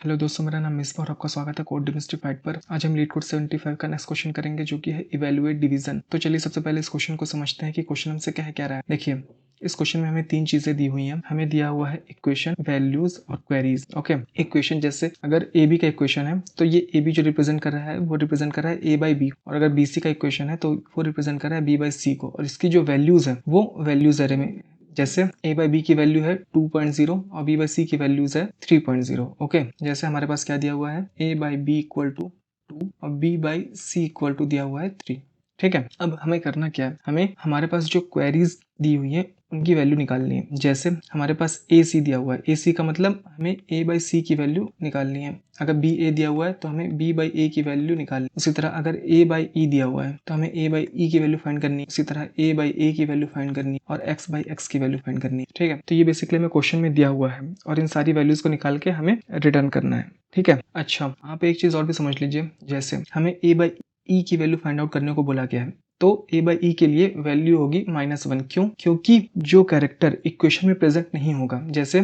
Hello दोस्तों, मेरा नाम मिसबा और आपका स्वागत है कोड डिमिस्टिफाइड पर। आज हम लीड कोड 75 का नेक्स्ट क्वेश्चन करेंगे जो कि है इवैल्यूएट डिवीजन। तो चलिए सबसे पहले इस क्वेश्चन को समझते हैं कि क्वेश्चन हमसे क्या रहा है। देखिए, इस क्वेश्चन में हमें तीन चीजें दी हुई हैं। हमें दिया हुआ है इक्वेशन, वैल्यूज और क्वेरीज। ओके, इक्वेशन जैसे अगर ए बी का इक्वेशन है तो ये ए बी जो रिप्रेजेंट कर रहा है वो रिप्रेजेंट कर रहा है ए बाई बी, और अगर बी सी का इक्वेशन है तो वो रिप्रेजेंट कर रहा है बी बाई सी को, और इसकी जो वैल्यूज है वो वैल्यूज अरे में, जैसे a बाई बी की वैल्यू है 2.0 और b बाई सी की वैल्यूज है 3.0। ओके, जैसे हमारे पास क्या दिया हुआ है, a by b equal to 2 और b by c equal to दिया हुआ है 3। ठीक है, अब हमें करना क्या है, हमें हमारे पास जो क्वेरीज दी हुई है उनकी वैल्यू निकालनी है। जैसे हमारे पास ए सी दिया हुआ है, ए सी का मतलब हमें ए बाई सी की वैल्यू निकालनी है। अगर बी ए दिया हुआ है तो हमें बी बाई ए की वैल्यू निकालनी है। उसी तरह अगर ए बाई ई दिया हुआ है तो हमें ए बाई ई की वैल्यू फाइंड करनी है। उसी तरह ए बाई ए की वैल्यू फाइंड करनी है और एक्स बाई एक्स की वैल्यू फाइंड करनी है। ठीक है, तो ये बेसिकली हमें क्वेश्चन में दिया हुआ है और इन सारी वैल्यूज को निकाल के हमें रिटर्न करना है। ठीक है, अच्छा आप एक चीज और भी समझ लीजिए, जैसे हमें ए बाई ई की वैल्यू फाइंड आउट करने को बोला गया है तो a बाई ई के लिए वैल्यू होगी -1। क्यों? क्योंकि जो कैरेक्टर इक्वेशन में प्रेजेंट नहीं होगा, जैसे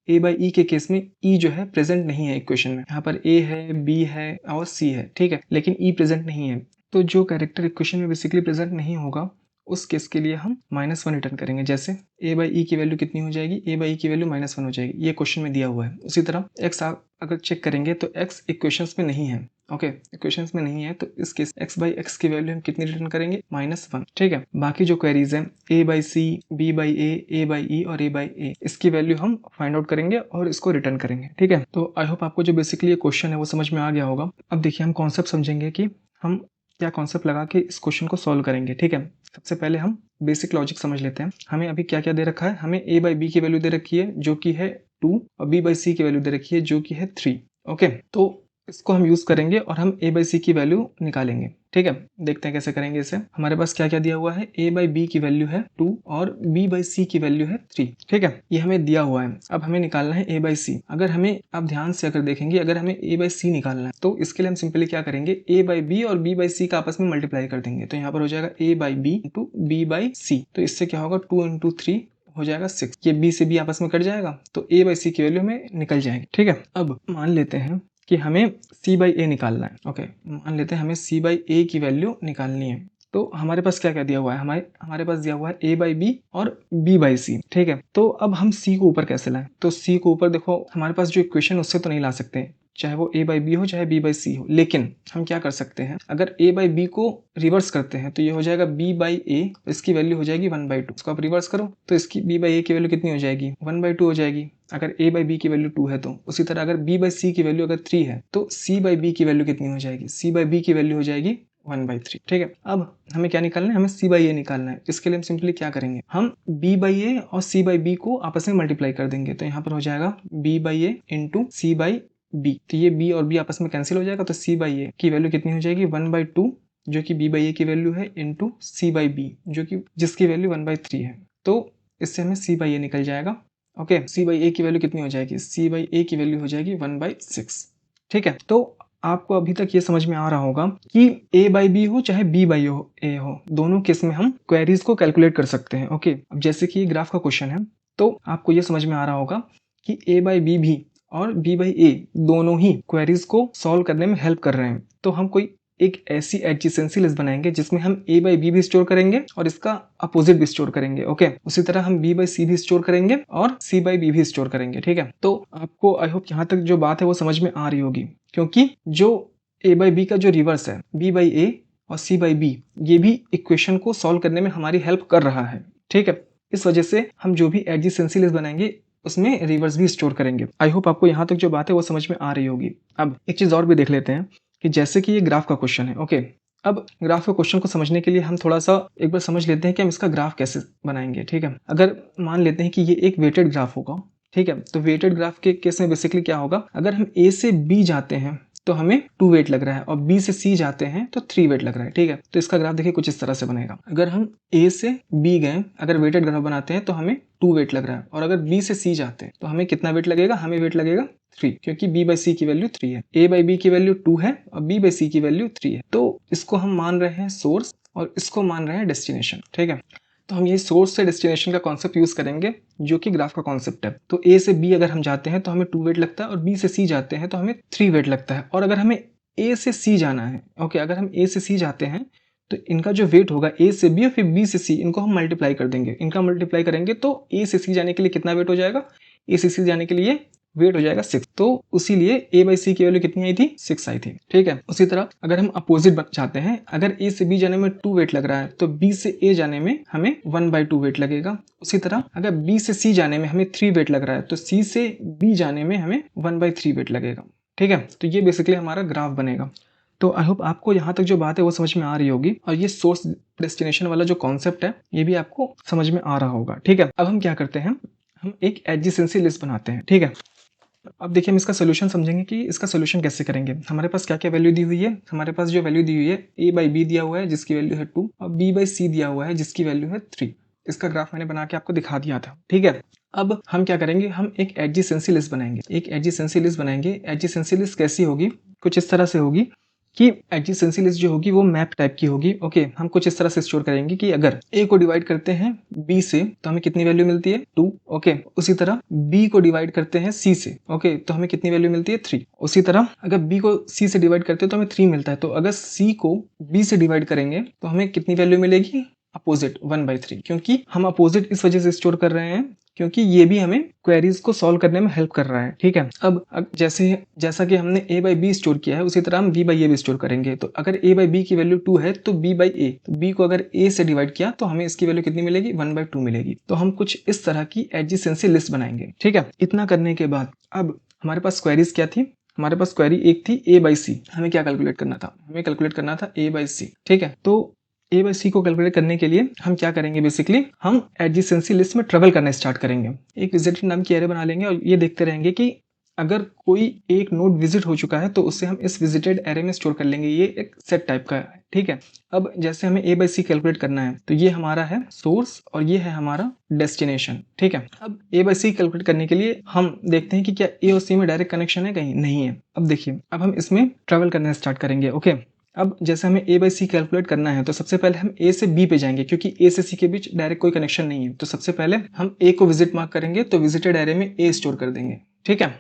a बाई ई के केस में e जो है प्रेजेंट नहीं है इक्वेशन में, यहाँ पर a है, b है और c है। ठीक है, लेकिन e प्रेजेंट नहीं है, तो जो कैरेक्टर इक्वेशन में बेसिकली प्रेजेंट नहीं होगा उस केस के लिए हम -1 रिटर्न करेंगे। जैसे a बाई ई की वैल्यू कितनी हो जाएगी, a बाई ई की वैल्यू -1 हो जाएगी, ये क्वेश्चन में दिया हुआ है। उसी तरह x आप अगर चेक करेंगे तो x इक्वेशंस में नहीं है। ओके, इक्वेशंस में नहीं है तो इस केस x बाई एक्स की वैल्यू हम कितनी रिटर्न करेंगे, -1। ठीक है, बाकी जो क्वेरीज हैं a by C, b by a by E और a बाई a, इसकी वैल्यू हम फाइंड आउट करेंगे और इसको रिटर्न करेंगे। ठीक है, तो आई होप आपको जो बेसिकली ये क्वेश्चन है वो समझ में आ गया होगा। अब देखिए हम कॉन्सेप्ट समझेंगे कि हम क्या कॉन्सेप्ट लगा के इस क्वेश्चन को सॉल्व करेंगे। ठीक है, सबसे पहले हम बेसिक लॉजिक समझ लेते हैं। हमें अभी क्या क्या दे रखा है, हमें a बाई बी की वैल्यू दे रखी है जो कि है 2 और b बाई सी की वैल्यू दे रखी है जो कि है 3। ओके, तो इसको हम यूज करेंगे और हम a बाई सी की वैल्यू निकालेंगे। ठीक है, देखते हैं कैसे करेंगे इसे। हमारे पास क्या क्या दिया हुआ है, a बाई बी की वैल्यू है 2 और b बाई सी की वैल्यू है 3। ठीक है, ये हमें दिया हुआ है। अब हमें निकालना है a बाई सी। अगर हमें, आप ध्यान से अगर देखेंगे, अगर हमें a बाई सी निकालना है तो इसके लिए हम सिंपली क्या करेंगे, a बाई बी और b बाई सी का आपस में मल्टीप्लाई कर देंगे। तो यहाँ पर हो जाएगा a by B into b by C, तो इससे क्या होगा 2 इंटू 3 हो जाएगा 6। ये b से b आपस में कट जाएगा तो a बाई सी की वैल्यू हमें निकल जाएगी। ठीक है, अब मान लेते हैं कि हमें c बाई ए निकालना है। ओके, मान लेते हैं हमें c बाई ए की वैल्यू निकालनी है। तो हमारे पास क्या क्या दिया हुआ है, हमारे पास दिया हुआ है a बाई बी और b बाई सी। ठीक है, तो अब हम c को ऊपर कैसे लाएं, तो c को ऊपर देखो, हमारे पास जो इक्वेशन उससे तो नहीं ला सकते, चाहे वो a बाई बी हो चाहे b बाई सी हो, लेकिन हम क्या कर सकते हैं, अगर a बाई बी को रिवर्स करते हैं तो ये हो जाएगा b बाई ए, इसकी वैल्यू हो जाएगी 1/2। इसको आप रिवर्स करो तो इसकी b बाई ए की वैल्यू कितनी हो जाएगी, 1/2 हो जाएगी अगर a बाई बी की वैल्यू 2 है तो। उसी तरह अगर b बाई सी की वैल्यू अगर 3 है तो c बाई बी की वैल्यू कितनी हो जाएगी, c बाई बी की वैल्यू हो जाएगी 1/3। ठीक है, अब हमें क्या निकालना है, हमें c बाई ए निकालना है। इसके लिए हम सिंपली क्या करेंगे, हम b बाई ए और c बाई बी को आपस में मल्टीप्लाई कर देंगे। तो यहाँ पर हो जाएगा b by a into c by b, तो ये b और b आपस में कैंसिल हो जाएगा, तो c बाई ए की वैल्यू कितनी हो जाएगी 1/2 जो कि b बाई ए की वैल्यू है इंटू सी बाई बी जो कि जिसकी वैल्यू 1/3 है। तो इससे हमें c बाई ए निकल जाएगा। ओके, c बाई ए की वैल्यू कितनी हो जाएगी, c बाई ए की वैल्यू हो जाएगी 1/6। ठीक है, तो आपको अभी तक ये समझ में आ रहा होगा कि a बाई बी हो चाहे b बाई ए हो, दोनों केस में हम क्वेरीज को कैलकुलेट कर सकते हैं। ओके, अब जैसे कि ये ग्राफ का क्वेश्चन है तो आपको ये समझ में आ रहा होगा कि a बाई बी भी और b बाई ए दोनों ही क्वेरीज को सॉल्व करने में हेल्प कर रहे हैं। तो हम कोई एक ऐसी एडजेसेंसी लिस्ट बनाएंगे जिसमें हम a बाई बी भी स्टोर करेंगे और इसका अपोजिट भी स्टोर करेंगे। ओके, उसी तरह हम b बाई सी भी स्टोर करेंगे और c बाई बी भी स्टोर करेंगे। ठीक है, तो आपको आई होप यहाँ तक जो बात है वो समझ में आ रही होगी, क्योंकि जो a बाई बी का जो रिवर्स है b बाई ए और c बाई बी, ये भी इक्वेशन को सॉल्व करने में हमारी हेल्प कर रहा है। ठीक है, इस वजह से हम जो भी एडजेसेंसी लिस्ट बनाएंगे उसमें रिवर्स भी स्टोर करेंगे। आई होप आपको यहाँ तक जो बात है वो समझ में आ रही होगी। अब एक चीज और भी देख लेते हैं कि जैसे कि ये ग्राफ का क्वेश्चन है। ओके, अब ग्राफ के क्वेश्चन को समझने के लिए हम थोड़ा सा एक बार समझ लेते हैं कि हम इसका ग्राफ कैसे बनाएंगे। ठीक है, अगर मान लेते हैं कि ये एक वेटेड ग्राफ होगा, ठीक है, तो वेटेड ग्राफ के केस में बेसिकली क्या होगा, अगर हम ए से बी जाते हैं तो हमें 2 वेट लग रहा है और बी से सी जाते हैं तो 3 वेट लग रहा है। ठीक है, तो इसका ग्राफ देखिए कुछ इस तरह से बनेगा। अगर हम ए से बी गए, अगर वेटेड ग्राफ बनाते हैं तो हमें 2 वेट लग रहा है, और अगर बी से सी जाते हैं तो हमें कितना वेट लगेगा, हमें वेट लगेगा 3, क्योंकि b बाई सी की वैल्यू 3 है, a बाई बी की वैल्यू 2 है और b बाई सी की वैल्यू 3 है। तो इसको हम मान रहे हैं सोर्स और इसको मान रहे हैं डेस्टिनेशन। ठीक है, तो हम ये सोर्स से डेस्टिनेशन का कॉन्सेप्ट यूज़ करेंगे जो कि ग्राफ का कॉन्सेप्ट है। तो ए से बी अगर हम जाते हैं तो हमें 2 वेट लगता है और बी से सी जाते हैं तो हमें 3 वेट लगता है। और अगर हमें ए से सी जाना है, ओके, अगर हम ए से सी जाते हैं तो इनका जो वेट होगा ए से बी और फिर बी से सी, इनको हम मल्टीप्लाई कर देंगे। इनका मल्टीप्लाई करेंगे तो ए से सी जाने के लिए कितना वेट हो जाएगा, ए से सी जाने के लिए वेट हो जाएगा 6। तो उसी लिए ए बाई सी की वैल्यू कितनी आई थी, 6 आई थी। ठीक है, उसी तरह अगर हम अपोजिट जाते हैं, अगर ए से बी जाने में 2 वेट लग रहा है तो बी से ए जाने में हमें 1/2 वेट लगेगा। उसी तरह अगर बी से सी जाने में हमें 3 वेट लग रहा है तो सी से बी जाने में हमें 1/3 वेट लगेगा। ठीक है, तो ये बेसिकली हमारा ग्राफ बनेगा। तो आई होप आपको यहाँ तक जो बात है वो समझ में आ रही होगी और ये सोर्स डेस्टिनेशन वाला जो कॉन्सेप्ट है ये भी आपको समझ में आ रहा होगा। ठीक है, अब हम क्या करते हैं, हम एक एडजेसेंसी लिस्ट बनाते हैं। ठीक है, अब देखिए हम इसका सोल्यूशन समझेंगे कि इसका सोल्यूशन कैसे करेंगे। हमारे पास क्या क्या वैल्यू दी हुई है, हमारे पास जो वैल्यू दी हुई है ए बाई बी दिया हुआ है जिसकी वैल्यू है 2 और बी बाई सी दिया हुआ है जिसकी वैल्यू है 3। इसका ग्राफ मैंने बना के आपको दिखा दिया था। ठीक है, अब हम क्या करेंगे, हम एक एडजेसेंसी लिस्ट बनाएंगे। एक एडजेसेंसी लिस्ट बनाएंगे। एडजेसेंसी लिस्ट कैसी होगी, कुछ इस तरह से होगी कि एडजेसेंसी लिस्ट जो होगी वो मैप टाइप की होगी। ओके, हम कुछ इस तरह से स्टोर करेंगे कि अगर a को डिवाइड करते हैं b से तो हमें कितनी वैल्यू मिलती है, 2। ओके, उसी तरह b को डिवाइड करते हैं c से, ओके, तो हमें कितनी वैल्यू मिलती है, 3। उसी तरह अगर b को c से डिवाइड करते हैं तो हमें 3 मिलता है। तो अगर c को b से डिवाइड करेंगे तो हमें कितनी वैल्यू मिलेगी, अपोजिट 1/3। क्योंकि हम अपोजिट इस वजह से स्टोर कर रहे हैं क्योंकि ये भी हमें क्वेरीज को सॉल्व करने में हेल्प कर रहा है। ठीक है, अब जैसा कि हमने a बाई बी स्टोर किया है उसी तरह हम b बाई ए भी स्टोर करेंगे। तो अगर a बाई बी की वैल्यू 2 है तो b बाई ए, तो b को अगर a से डिवाइड किया तो हमें इसकी वैल्यू कितनी मिलेगी, 1/2 मिलेगी। तो हम कुछ इस तरह की एडजेसेंसी लिस्ट बनाएंगे। ठीक है, इतना करने के बाद अब हमारे पास क्वेरीज क्या थी, हमारे पास क्वेरी एक थी a बाई सी। हमें क्या कैलकुलेट करना था, हमें कैलकुलेट करना था a बाई सी। ठीक है, तो ए बाई सी को कैलकुलेट करने के लिए हम क्या करेंगे, बेसिकली हम एडजेसेंसी लिस्ट में ट्रेवल करना स्टार्ट करेंगे। एक विजिटेड नाम की एरे बना लेंगे और ये देखते रहेंगे कि अगर कोई एक नोड विजिट हो चुका है तो उसे हम इस विजिटेड एरे में स्टोर कर लेंगे। ये एक सेट टाइप का है। ठीक है, अब जैसे हमें ए बाई सी कैलकुलेट करना है तो ये हमारा है सोर्स और ये है हमारा डेस्टिनेशन। ठीक है, अब ए बाई सी कैलकुलेट करने के लिए हम देखते हैं कि क्या ए और सी में डायरेक्ट कनेक्शन है, कहीं नहीं है। अब देखिए, अब हम इसमें ट्रेवल करना स्टार्ट करेंगे। ओके, अब जैसे हमें a बाई सी कैलकुलेट करना है तो सबसे पहले हम a से b पे जाएंगे क्योंकि a से c के बीच डायरेक्ट कोई कनेक्शन नहीं है। तो सबसे पहले हम a को विजिट मार्क करेंगे तो विजिटेड एरे में a स्टोर कर देंगे। ठीक है,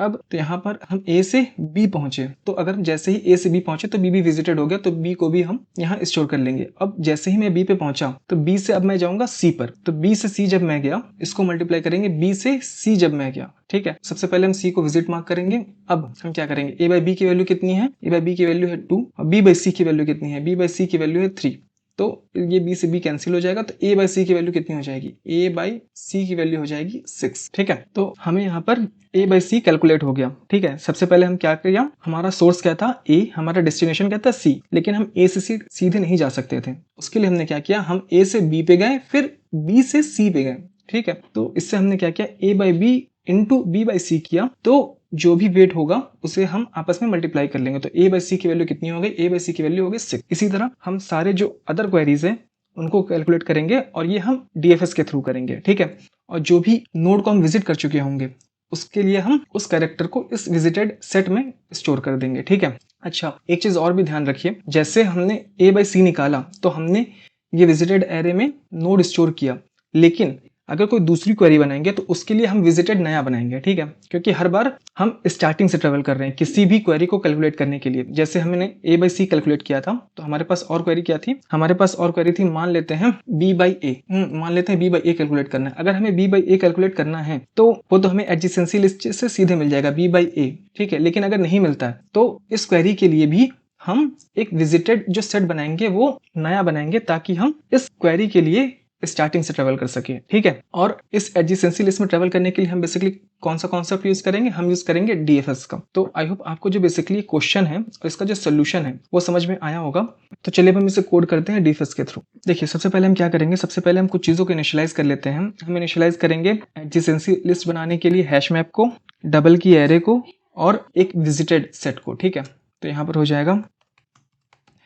अब तो यहाँ पर हम a से b पहुंचे तो अगर जैसे ही a से b पहुंचे तो b भी विजिटेड हो गया तो b को भी हम यहाँ स्टोर कर लेंगे। अब जैसे ही मैं b पे पहुंचा तो b से अब मैं जाऊंगा c पर, तो b से c जब मैं गया इसको मल्टीप्लाई करेंगे b से c जब मैं गया। ठीक है, सबसे पहले हम c को विजिट मार्क करेंगे। अब हम क्या करेंगे, a बाई बी की वैल्यू कितनी है, a बाई बी की वैल्यू है 2 और b बाई सी की वैल्यू कितनी है, b बाई सी की वैल्यू है 3। तो ये b से b कैंसिल हो जाएगा तो a बाई सी की वैल्यू कितनी हो जाएगी, a बाई सी की वैल्यू हो जाएगी 6। ठीक है, तो हमें यहाँ पर a बाई सी कैलकुलेट हो गया। ठीक है, सबसे पहले हम क्या किया, हमारा सोर्स क्या था a, हमारा डेस्टिनेशन क्या था c, लेकिन हम a से c सीधे नहीं जा सकते थे। उसके लिए हमने क्या किया, हम a से b पे गए फिर b से c पे गए। ठीक है, तो इससे हमने क्या किया, a by B into B by C किया तो जो भी वेट होगा उसे हम आपस में मल्टीप्लाई कर लेंगे। तो a बाई सी की वैल्यू कितनी हो गई, a बाई सी की वैल्यू हो गई 6। इसी तरह हम सारे जो अदर क्वेरीज हैं उनको कैलकुलेट करेंगे और ये हम डीएफएस के थ्रू करेंगे। ठीक है, और जो भी नोड को हम विजिट कर चुके होंगे उसके लिए हम उस कैरेक्टर को इस विजिटेड सेट में स्टोर कर देंगे। ठीक है, अच्छा एक चीज और भी ध्यान रखिए, जैसे हमने a बाई सी निकाला तो हमने ये विजिटेड एरे में नोड स्टोर किया, लेकिन अगर कोई दूसरी क्वेरी बनाएंगे तो उसके लिए हम विजिटेड नया बनाएंगे। ठीक है, क्योंकि हर बार हम स्टार्टिंग से ट्रेवल कर रहे हैं किसी भी क्वेरी को कैलकुलेट करने के लिए। जैसे हमने a बाई सी कैलकुलेट किया था तो हमारे पास और क्वेरी क्या थी, हमारे पास और क्वेरी थी, मान लेते हैं b बाई ए, मान लेते हैं b बाई ए कैलकुलेट करना है। अगर हमें b बाई ए कैलकुलेट करना है तो वो तो हमें एडजेसेंसी लिस्ट से सीधे मिल जाएगा b बाई ए। ठीक है, लेकिन अगर नहीं मिलता है तो इस क्वेरी के लिए भी हम एक विजिटेड जो सेट बनाएंगे वो नया बनाएंगे ताकि हम इस क्वेरी के लिए स्टार्टिंग से ट्रेवल कर सके। ठीक है, और इस एडजेसेंसी लिस्ट में ट्रेवल करने के लिए हम बेसिकली कौन सा कॉन्सेप्ट यूज करेंगे, हम यूज करेंगे डीएफएस का। तो आई होप आपको जो बेसिकली क्वेश्चन है और इसका जो सोल्यूशन है वो समझ में आया होगा। तो चलिए हम इसे कोड करते हैं डीएफएस के थ्रू। देखिए सबसे पहले हम क्या करेंगे, सबसे पहले हम कुछ चीजों को इनिशियलाइज कर लेते हैं। हम इनिशियलाइज करेंगे एडजेसेंसी लिस्ट बनाने के लिए हैश मैप को, डबल की एरे को और एक विजिटेड सेट को। ठीक है, तो यहाँ पर हो जाएगा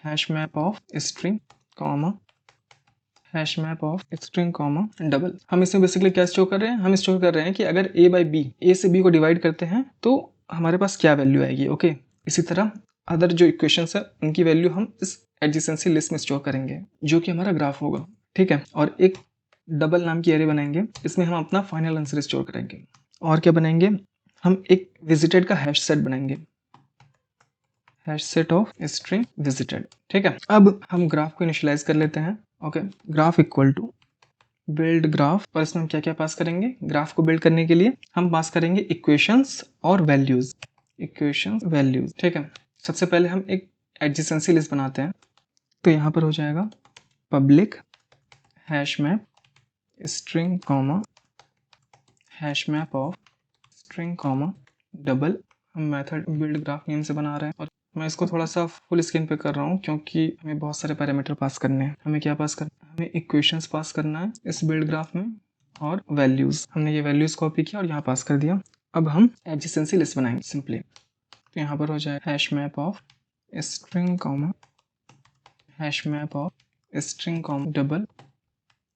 hash map of string comma hash map of string comma double. हम इसमें बेसिकली क्या स्टोर कर रहे हैं, हम स्टोर कर रहे हैं कि अगर a बाई बी, ए से b को डिवाइड करते हैं तो हमारे पास क्या वैल्यू आएगी। ओके, इसी तरह अदर जो इक्वेशंस है उनकी वैल्यू हम इस एडजेसेंसी लिस्ट में स्टोर करेंगे जो कि हमारा ग्राफ होगा। ठीक है, और एक डबल नाम की एरे बनाएंगे, इसमें हम अपना फाइनल आंसर स्टोर करेंगे। और क्या बनाएंगे, हम एक विजिटेड का हैश सेट बनाएंगे, hash set of string visited. ठीक है, अब हम ग्राफ को इनिशियलाइज कर लेते हैं। Okay, graph equal to build graph, और इसमें हम क्या क्या पास करेंगे, ग्राफ को बिल्ड करने के लिए हम पास करेंगे इक्वेशंस और वैल्यूज, इक्वेशंस वैल्यूज। ठीक है, सबसे पहले हम एक एडजेसेंसी लिस्ट बनाते हैं। तो यहाँ पर हो जाएगा public hash map string comma hash map of string comma double. हम मेथड बिल्ड ग्राफ नेम से बना रहे हैं, और मैं इसको थोड़ा सा फुल स्क्रीन पे कर रहा हूँ क्योंकि हमें बहुत सारे पैरामीटर पास करने हैं। हमें क्या पास करना है, हमें इक्वेशंस पास करना है इस बिल्ड ग्राफ में, और वैल्यूज। हमने ये वैल्यूज कॉपी किया और यहाँ पास कर दिया। अब हम एडजेसेंसी लिस्ट बनाएंगे सिंपली। तो यहाँ पर हो जाए hash map of string comma hash map of string comma double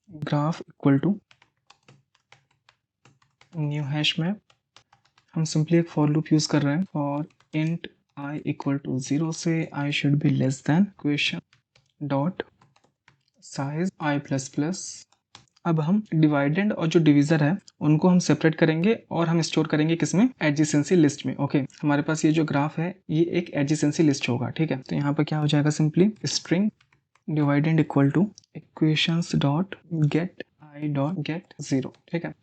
graph equal to new hash map. हम सिंपली एक फॉर लूप यूज कर रहे हैं, for int i equal to 0 से i should be less than equation dot size i plus plus. अब हम dividend और जो डिवीजर है उनको हम सेपरेट करेंगे और हम स्टोर करेंगे किसमें, एडजेसेंसी लिस्ट में। ओके, हमारे पास ये जो ग्राफ है ये एक एडजेसेंसी लिस्ट होगा। ठीक है, तो यहाँ पर क्या हो जाएगा, simply string dividend equal two equations dot get i dot get 0। ठीक है,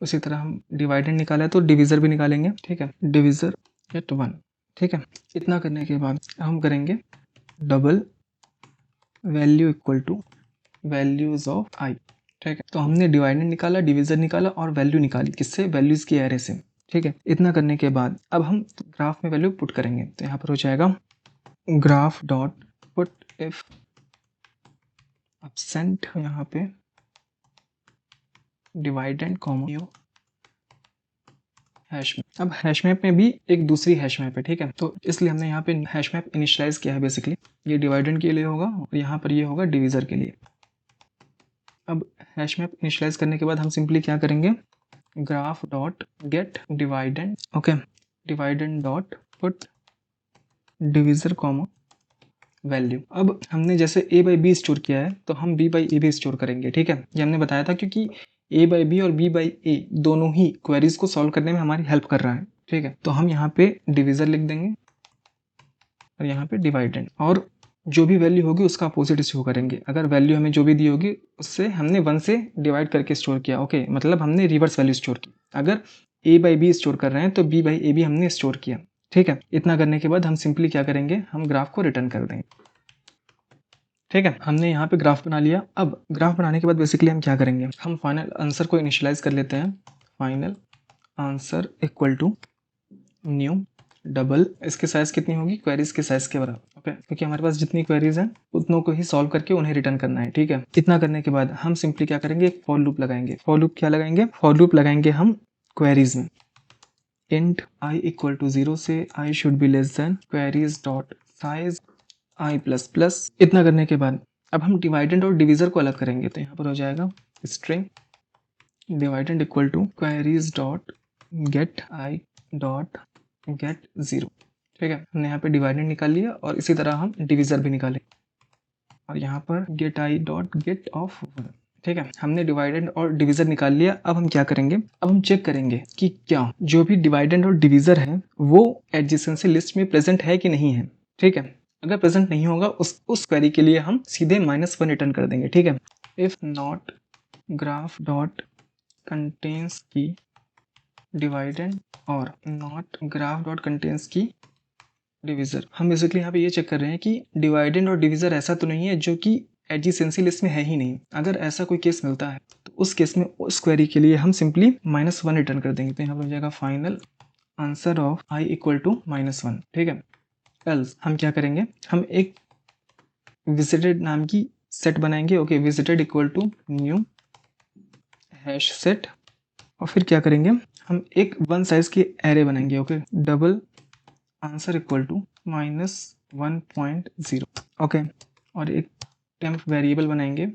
उसी तरह हम डिवाइडेंड निकाला है तो डिवीजर भी निकालेंगे। ठीक है, डिवीजर गेट 1। ठीक है, इतना करने के बाद हम करेंगे double value equal to values of i। ठीक है, तो हमने डिवाइडेंड निकाला, डिवीजर निकाला और वैल्यू निकाली, किससे, वैल्यूज की एरे से। ठीक है, इतना करने के बाद अब हम ग्राफ में वैल्यू पुट करेंगे। तो यहाँ पर हो जाएगा graph dot put if absent, यहाँ पे dividend comma new hash map. अब हैश मैप में भी एक दूसरी हैश मैप है। ठीक है, तो इसलिए हमने यहाँ पे हैश मैप इनिशियलाइज किया है। बेसिकली ये डिवाइडेंड के लिए होगा और यहाँ पर ये होगा डिवीजर के लिए। अब हैश मैप इनिशियलाइज करने के बाद हम सिंपली क्या करेंगे, graph dot gate dividend. Okay, dividend dot put divisor comma value. अब हमने जैसे a बाई बी स्टोर किया है तो हम b बाई ए भी स्टोर करेंगे। ठीक है, ये हमने बताया था क्योंकि a बाई बी और b बाई ए दोनों ही क्वेरीज को सॉल्व करने में हमारी हेल्प कर रहा है। ठीक है, तो हम यहाँ पे डिवीजर लिख देंगे और यहाँ पे डिवाइडेंड, और जो भी वैल्यू होगी उसका अपोजिट शो करेंगे। अगर वैल्यू हमें जो भी दी होगी उससे हमने 1 से डिवाइड करके स्टोर किया। ओके, मतलब हमने रिवर्स वैल्यू स्टोर की। अगर a बाई बी स्टोर कर रहे हैं तो b बाई ए भी हमने स्टोर किया। ठीक है, इतना करने के बाद हम सिंपली क्या करेंगे, हम ग्राफ को रिटर्न कर देंगे। ठीक है, हमने यहाँ पे ग्राफ बना लिया। अब ग्राफ बनाने के बाद बेसिकली हम क्या करेंगे, हम फाइनल आंसर को इनिशियलाइज कर लेते हैं। Final answer equal to new double, इसकी साइज कितनी होगी, क्वेरीज के साइज के बराबर। ओके, क्योंकि हमारे पास जितनी क्वेरीज हैं उतनों को ही सॉल्व करके उन्हें रिटर्न करना है। ठीक है, इतना करने के बाद हम सिंपली क्या करेंगे, एक फॉर लूप लगाएंगे। फॉर लूप क्या लगाएंगे, फॉर लूप लगाएंगे हम क्वेरीज में। इंट i इक्वल टू 0 से i should be less then queries dot size i plus plus. इतना करने के बाद अब हम डिवाइडेंड और डिवीजर को अलग करेंगे। तो यहाँ पर हो जाएगा string dividend equal to queries dot get i dot get 0। ठीक है, हमने यहाँ पे डिवाइडेंड निकाल लिया और इसी तरह हम डिवीजर भी निकाले, और यहाँ पर get i dot get of 1। ठीक है, हमने डिवाइडेंड और डिवीजर निकाल लिया। अब हम क्या करेंगे, अब हम चेक करेंगे कि क्या जो भी डिवाइडेंड और डिवीजर है वो एडजेसेंसी लिस्ट में प्रेजेंट है कि नहीं है। ठीक है, अगर प्रेजेंट नहीं होगा उस क्वेरी के लिए हम सीधे -1 रिटर्न कर देंगे। ठीक है, if not graph dot contains की डिवाइडेंड और नॉट ग्राफ डॉट कंटेन्स की डिवीजर। हम बेसिकली यहाँ पे ये चेक कर रहे हैं कि डिवाइडेंड और डिवीजर ऐसा तो नहीं है जो कि एडजेसेंसी लिस्ट में है ही नहीं। अगर ऐसा कोई केस मिलता है तो उस केस में उस क्वेरी के लिए हम सिंपली -1 रिटर्न कर देंगे। तो यहाँ पर हो जाएगा final answer of i equal to -1। ठीक है, एल्स हम क्या करेंगे, हम एक विजिटेड नाम की सेट बनाएंगे। Okay, visited equal to new hash set, और फिर क्या करेंगे, हम एक 1 साइज की एरे बनाएंगे। Okay, double answer equal to -1.0। Okay, और एक टेम्प वेरिएबल बनाएंगे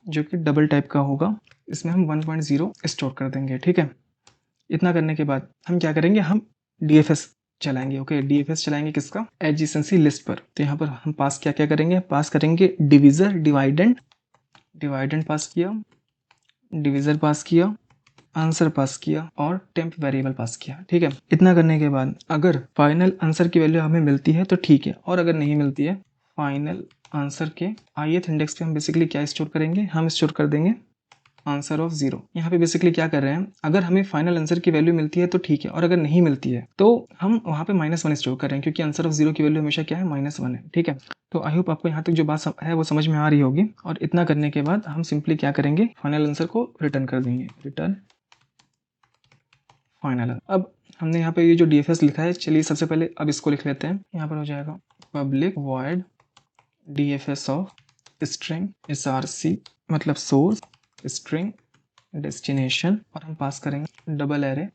जो कि डबल टाइप का होगा, इसमें हम 1.0 स्टोर कर देंगे। ठीक है, इतना करने के बाद हम क्या करेंगे, हम DFS चलाएंगे। ओके, DFS चलाएंगे किसका, एडजेसेंसी लिस्ट पर। तो यहाँ पर हम पास क्या क्या करेंगे, पास करेंगे डिवीजर डिवाइडेंड, डिवाइडेंड पास किया, डिविजर पास किया, आंसर पास किया और टेम्प वेरिएबल पास किया। ठीक है, इतना करने के बाद अगर फाइनल आंसर की वैल्यू हमें मिलती है तो ठीक है, और अगर नहीं मिलती है फाइनल आंसर के ith इंडेक्स पे हम बेसिकली क्या स्टोर करेंगे, हम स्टोर कर देंगे आंसर ऑफ 0। यहाँ पे बेसिकली क्या कर रहे हैं, अगर हमें फाइनल आंसर की वैल्यू मिलती है तो ठीक है, और अगर नहीं मिलती है तो हम वहाँ पे -1 स्टोर कर रहे हैं, क्योंकि आंसर ऑफ 0 की वैल्यू हमेशा क्या है, -1 है। ठीक है, तो आई होप आपको यहाँ तक जो बात है वो समझ में आ रही होगी। और इतना करने के बाद हम सिंपली क्या करेंगे, फाइनल आंसर को रिटर्न कर देंगे, रिटर्न फाइनल। अब हमने यहाँ पे ये जो DFS लिखा है, चलिए सबसे पहले अब इसको लिख लेते हैं। यहाँ पर हो जाएगा public void DFS of string SRC मतलब सोर्स स्ट्रिंग डेस्टिनेशन, और हम पास करेंगे डबल एरे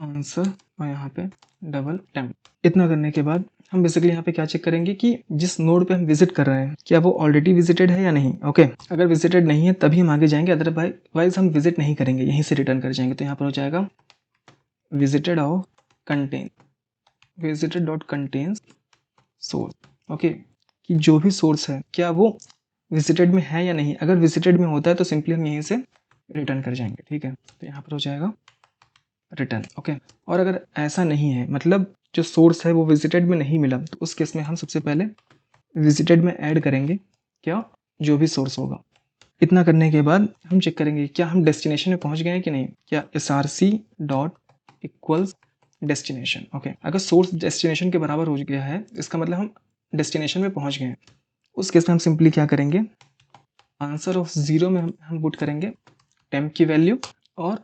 आंसर और यहाँ पे डबल टेम्प। इतना करने के बाद हम बेसिकली यहाँ पे क्या चेक करेंगे कि जिस नोड पे हम विजिट कर रहे हैं क्या वो ऑलरेडी विजिटेड है या नहीं। ओके, अगर विजिटेड नहीं है तभी हम आगे जाएंगे, अदरवाइज हम विजिट नहीं करेंगे, यहीं से रिटर्न कर जाएंगे। तो यहाँ पर हो जाएगा visited of contain, visited dot contains source. Okay, कि जो भी सोर्स है क्या वो विजिटेड में है या नहीं, अगर विजिटेड में होता है तो सिंपली हम यहीं से रिटर्न कर जाएंगे। ठीक है, तो यहाँ पर हो जाएगा रिटर्न। ओके, और अगर ऐसा नहीं है, मतलब जो सोर्स है वो विजिटेड में नहीं मिला, तो उस केस में हम सबसे पहले विजिटेड में ऐड करेंगे क्या, जो भी सोर्स होगा। इतना करने के बाद हम चेक करेंगे क्या हम डेस्टिनेशन में पहुंच गए हैं कि नहीं, क्या SRC dot equals destination. Okay, अगर सोर्स डेस्टिनेशन के बराबर हो गया है इसका मतलब हम डेस्टिनेशन में पहुंच गए हैं। उस केस में हम सिंपली क्या करेंगे, आंसर ऑफ 0 में हम पुट करेंगे टेम्प की वैल्यू और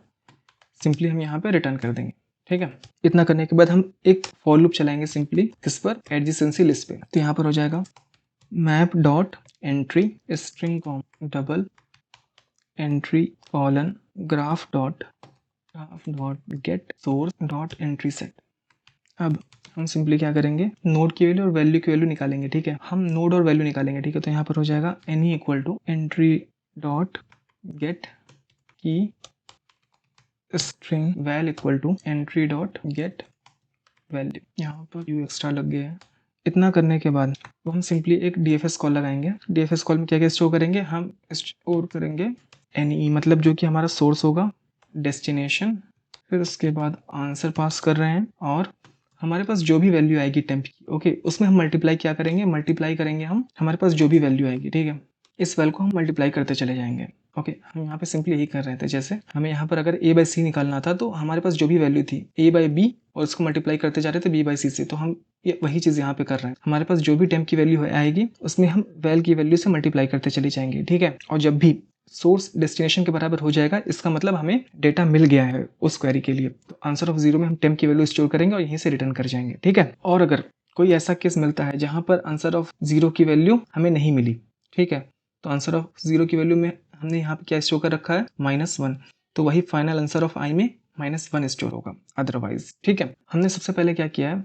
सिंपली हम यहाँ पे रिटर्न कर देंगे। ठीक है, इतना करने के बाद हम एक फॉर लूप चलाएंगे सिंपली किस पर, एडजेसेंसी लिस्ट पे। तो यहाँ पर हो जाएगा map dot entry string com double entry colon graph dot gate source dot entry set. अब हम सिंपली क्या करेंगे, नोड की वैल्यू और वैल्यू की वैल्यू निकालेंगे। ठीक है, हम नोड और वैल्यू निकालेंगे। ठीक है, तो यहाँ पर हो जाएगा any equal to entry dot get key string val equal to entry dot get value. यहाँ पर यू एक्स्ट्रा लग गया है। इतना करने के बाद तो हम सिंपली एक DFS कॉल लगाएंगे। DFS कॉल में क्या क्या स्टोर करेंगे, हम स्टोर करेंगे any मतलब जो कि हमारा सोर्स होगा, डेस्टिनेशन, फिर उसके बाद आंसर पास कर रहे हैं और हमारे पास जो भी वैल्यू आएगी टेम्प की, ओके, उसमें हम मल्टीप्लाई क्या करेंगे, मल्टीप्लाई करेंगे हम हमारे पास जो भी वैल्यू आएगी। ठीक है, इस वैल्यू को हम मल्टीप्लाई करते चले जाएंगे। ओके, हम यहाँ पे सिंपली यही कर रहे थे, जैसे हमें यहाँ पर अगर A/C निकालना था तो हमारे पास जो भी वैल्यू थी A/B और उसको मल्टीप्लाई करते जा रहे थे B/C से, तो हम ये वही चीज़ यहाँ पे कर रहे हैं। हमारे पास जो भी टेम्प की वैल्यू आएगी उसमें हम वैल की वैल्यू से मल्टीप्लाई करते चले जाएंगे। ठीक है, और जब भी सोर्स डेस्टिनेशन के बराबर हो जाएगा इसका मतलब हमें डेटा मिल गया है उस क्वेरी के लिए, तो आंसर ऑफ 0 में हम टेम्प की वैल्यू स्टोर करेंगे और यहीं से रिटर्न कर जाएंगे। ठीक है, और अगर कोई ऐसा केस मिलता है जहां पर आंसर ऑफ 0 की वैल्यू हमें नहीं मिली, ठीक है, तो आंसर ऑफ 0 की वैल्यू में हमने यहाँ पे क्या स्टोर कर रखा है, -1, तो वही फाइनल आंसर ऑफ i में -1 स्टोर होगा अदरवाइज। ठीक है, हमने सबसे पहले क्या किया है,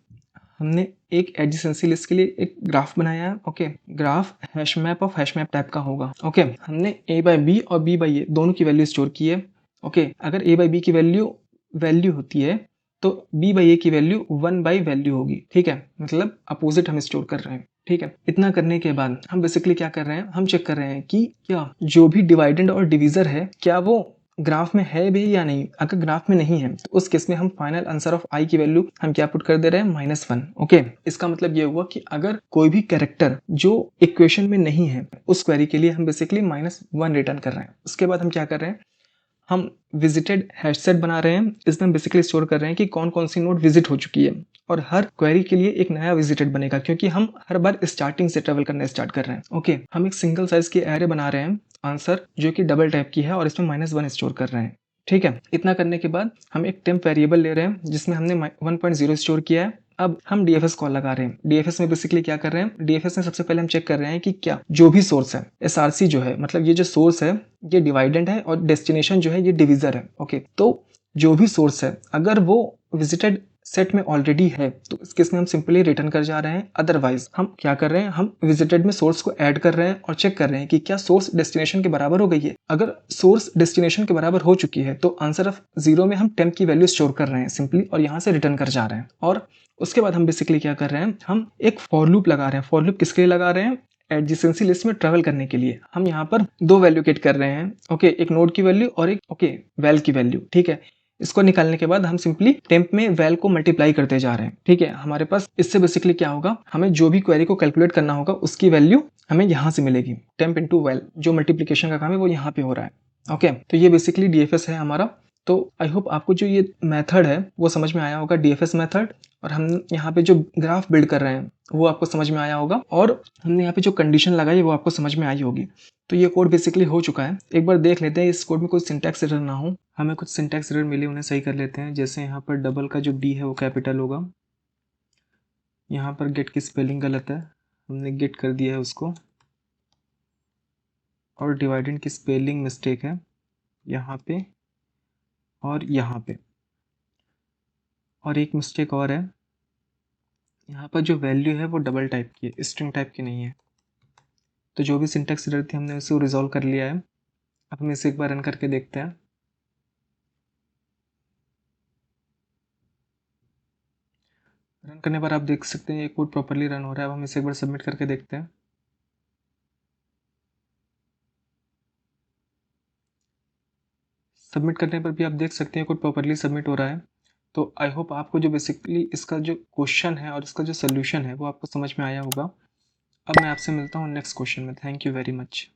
हमने एक एडजेसेंसी लिस्ट के लिए एक ग्राफ बनाया है। Okay, graph hash map of hash map type का होगा। ओके, हमने A/B और B/A दोनों की वैल्यू स्टोर की है। ओके, अगर A/B की वैल्यू होती है तो B/A की वैल्यू 1/वैल्यू होगी। ठीक है, मतलब अपोजिट हम स्टोर कर रहे हैं। ठीक है, इतना करने के बाद हम बेसिकली क्या कर रहे हैं, हम चेक कर रहे हैं कि क्या जो भी डिवाइडेंड और डिविजर है क्या वो ग्राफ में है भी या नहीं। अगर ग्राफ में नहीं है तो उस केस में हम फाइनल आंसर ऑफ i की वैल्यू हम क्या पुट कर दे रहे हैं, -1। ओके, इसका मतलब ये हुआ कि अगर कोई भी कैरेक्टर जो इक्वेशन में नहीं है उस क्वेरी के लिए हम बेसिकली -1 रिटर्न कर रहे हैं। उसके बाद हम क्या कर रहे हैं, हम विजिटेड हैश सेट बना रहे हैं। इसमें हम बेसिकली स्टोर कर रहे हैं कि कौन कौन सी नोड विजिट हो चुकी है, और हर क्वेरी के लिए एक नया विजिटेड बनेगा, क्योंकि हम हर बार स्टार्टिंग से ट्रेवल करना स्टार्ट कर रहे हैं। ओके, हम एक सिंगल साइज की एरे बना रहे हैं आंसर जो कि डबल टाइप की है और इसमें -1 स्टोर कर रहे हैं। ठीक है, इतना करने के बाद हम एक टेम्प वेरिएबल ले रहे हैं जिसमें हमने 1.0 स्टोर किया है। अब हम DFS कॉल लगा रहे हैं। DFS में बेसिकली क्या कर रहे हैं, DFS में सबसे पहले हम चेक कर रहे हैं कि क्या जो भी सोर्स है, SRC जो है मतलब ये जो सोर्स है ये डिवाइडेंड है और डेस्टिनेशन जो है ये डिविजर है। ओके, तो जो भी सोर्स है अगर वो विजिटेड सेट में ऑलरेडी है तो इस केस में हम सिंपली रिटर्न कर जा रहे हैं। अदरवाइज हम क्या कर रहे हैं, हम विजिटेड में सोर्स को ऐड कर रहे हैं और चेक कर रहे हैं कि क्या सोर्स डेस्टिनेशन के बराबर हो गई है। अगर सोर्स डेस्टिनेशन के बराबर हो चुकी है तो आंसर ऑफ 0 में हम टेम्प की वैल्यू स्टोर कर रहे हैं सिंपली और यहाँ से रिटर्न कर जा रहे हैं। और उसके बाद हम बेसिकली क्या कर रहे हैं, हम एक फॉर लूप लगा रहे हैं। फॉर लूप किसके लिए लगा रहे हैं, एडजेसेंसी लिस्ट में ट्रैवल करने के लिए हम यहाँ पर दो वैल्यू गेट कर रहे हैं। ओके, एक नोड की वैल्यू और एक वैल की वैल्यू। ठीक है, इसको निकालने के बाद हम सिंपली टेम्प में वैल को मल्टीप्लाई करते जा रहे हैं। ठीक है, हमारे पास इससे बेसिकली क्या होगा, हमें जो भी क्वेरी को कैलकुलेट करना होगा उसकी वैल्यू हमें यहाँ से मिलेगी। टेम्प इंटू वैल, जो मल्टीप्लीकेशन का काम है वो यहाँ पे हो रहा है। ओके, तो ये बेसिकली डीएफएस है हमारा। तो आई होप आपको जो ये मेथड है वो समझ में आया होगा, डीएफएस मेथड। और हम यहाँ पे जो ग्राफ बिल्ड कर रहे हैं वो आपको समझ में आया होगा, और हमने यहाँ पे जो कंडीशन लगाई वो आपको समझ में आई होगी। तो ये कोड बेसिकली हो चुका है। एक बार देख लेते हैं इस कोड में कोई सिंटैक्स एरर ना हो। हमें कुछ सिंटैक्स एरर मिले, उन्हें सही कर लेते हैं। जैसे यहाँ पर डबल का जो डी है वो कैपिटल होगा, यहाँ पर गेट की स्पेलिंग गलत है, हमने गेट कर दिया है उसको। और डिवाइडेड की स्पेलिंग मिस्टेक है यहाँ पे और यहाँ पे। और एक मिस्टेक और है, यहाँ पर जो वैल्यू है वो डबल टाइप की है, स्ट्रिंग टाइप की नहीं है। तो जो भी सिंटैक्स एरर थी हमने उसे रिजॉल्व कर लिया है। अब हम इसे एक बार रन करके देखते हैं। रन करने पर आप देख सकते हैं ये कोड प्रॉपर्ली रन हो रहा है। अब हम इसे एक बार सबमिट करके देखते हैं। सबमिट करने पर भी आप देख सकते हैं कोड प्रॉपर्ली सबमिट हो रहा है। तो आई होप आपको जो बेसिकली इसका जो क्वेश्चन है और इसका जो सोल्यूशन है वो आपको समझ में आया होगा। अब मैं आपसे मिलता हूँ नेक्स्ट क्वेश्चन में। Thank you very much.